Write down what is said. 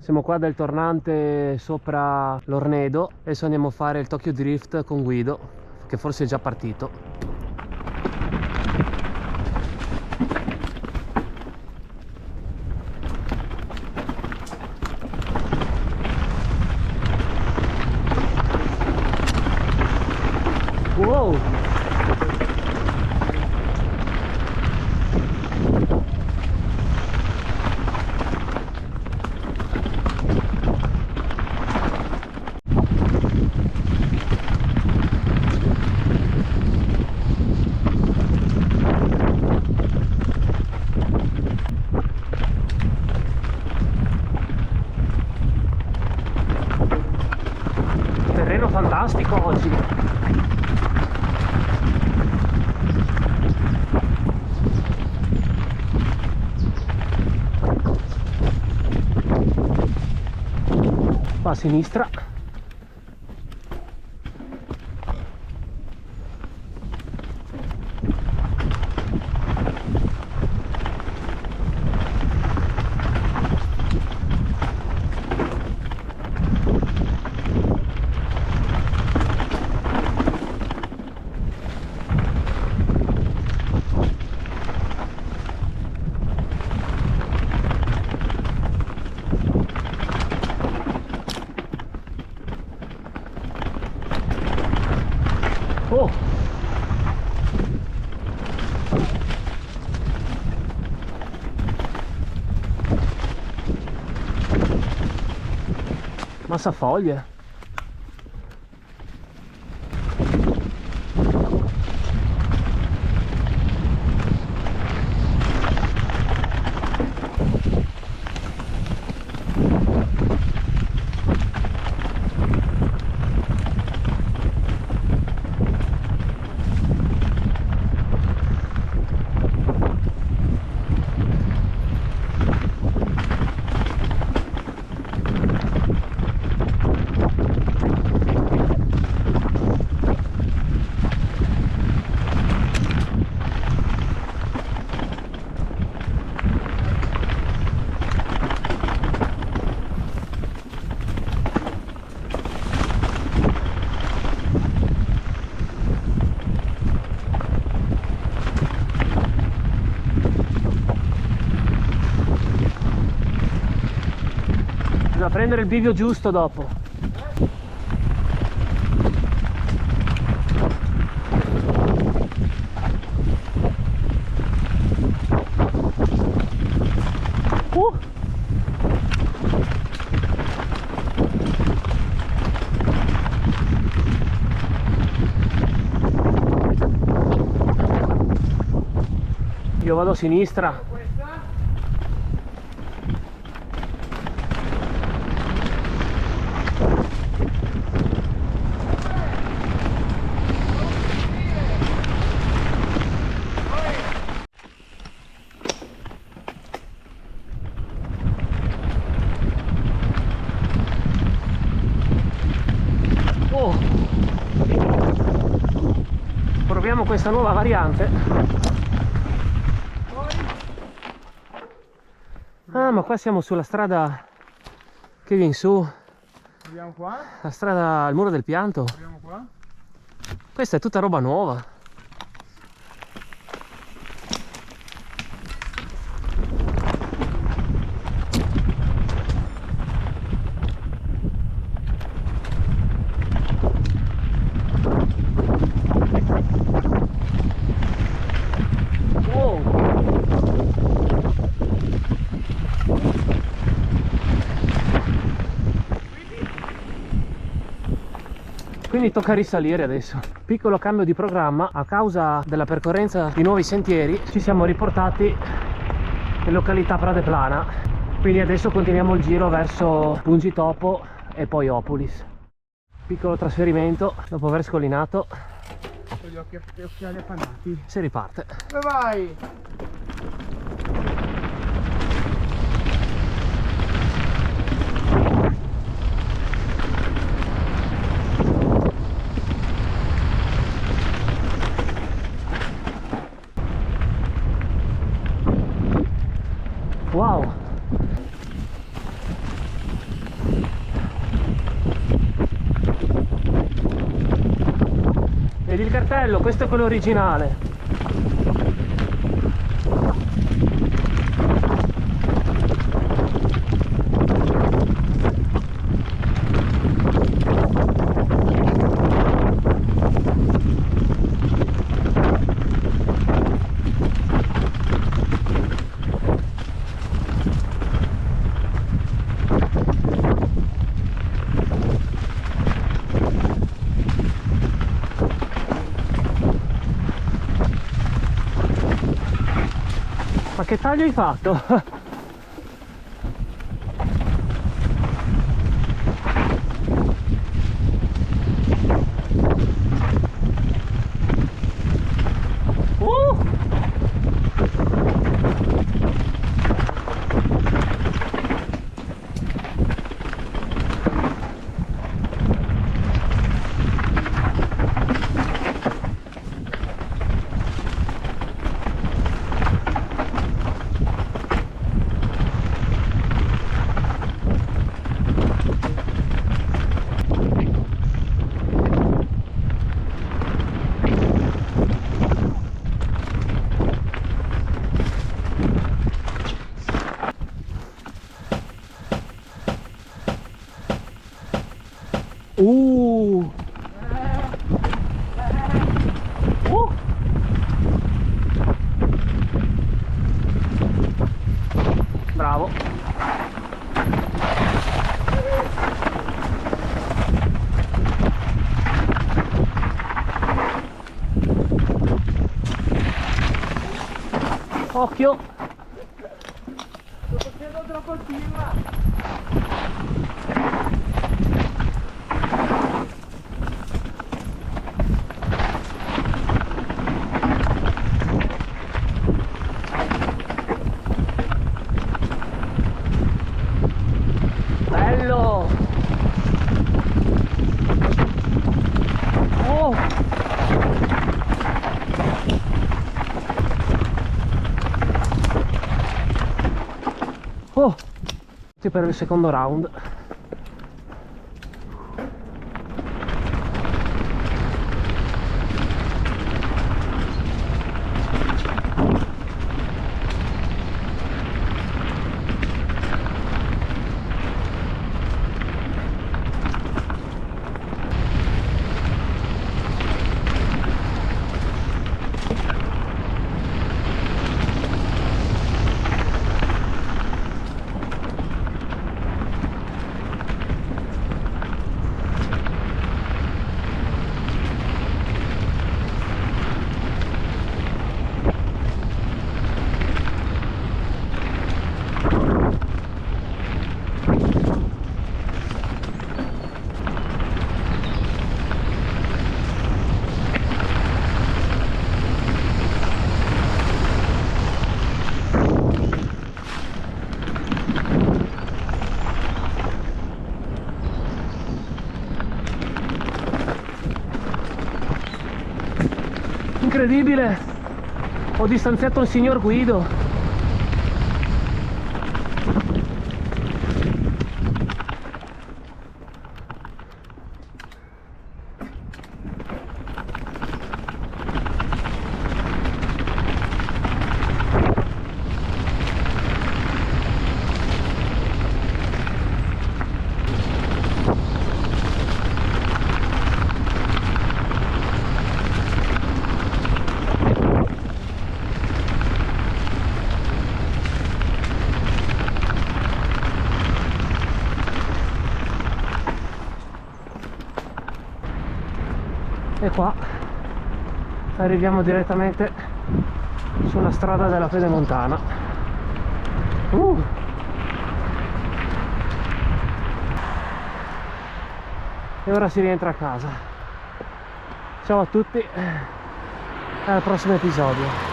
Siamo qua del tornante sopra l'Ornedo. Adesso andiamo a fare il Tokyo Drift con Guido, che forse è già partito. Wow! Terreno fantastico oggi. Qua a sinistra. Oh! Massa foglie. Bisogna prendere il bivio giusto dopo. Io vado a sinistra. Oh! Proviamo questa nuova variante. Ah, ma qua siamo sulla strada che viene su. Andiamo qua? La strada al Muro del Pianto. Andiamo qua? Questa è tutta roba nuova. Quindi tocca risalire adesso. Piccolo cambio di programma: a causa della percorrenza di nuovi sentieri ci siamo riportati in località Pradeplana, quindi adesso continuiamo il giro verso Pungitopo e poi Opolis. Piccolo trasferimento dopo aver scollinato. Con gli occhiali appannati. Si riparte. Dove vai? Wow! cartello, questo è quello originale. Ma che taglio hai fatto? Uh. Bravo. Occhio. Sto facendo troppo prima. Bello. Oh. Oh. Sì, per il secondo round. Incredibile, ho distanziato il signor Guido. E qua arriviamo direttamente sulla strada della Pedemontana. E ora si rientra a casa. Ciao a tutti e al prossimo episodio.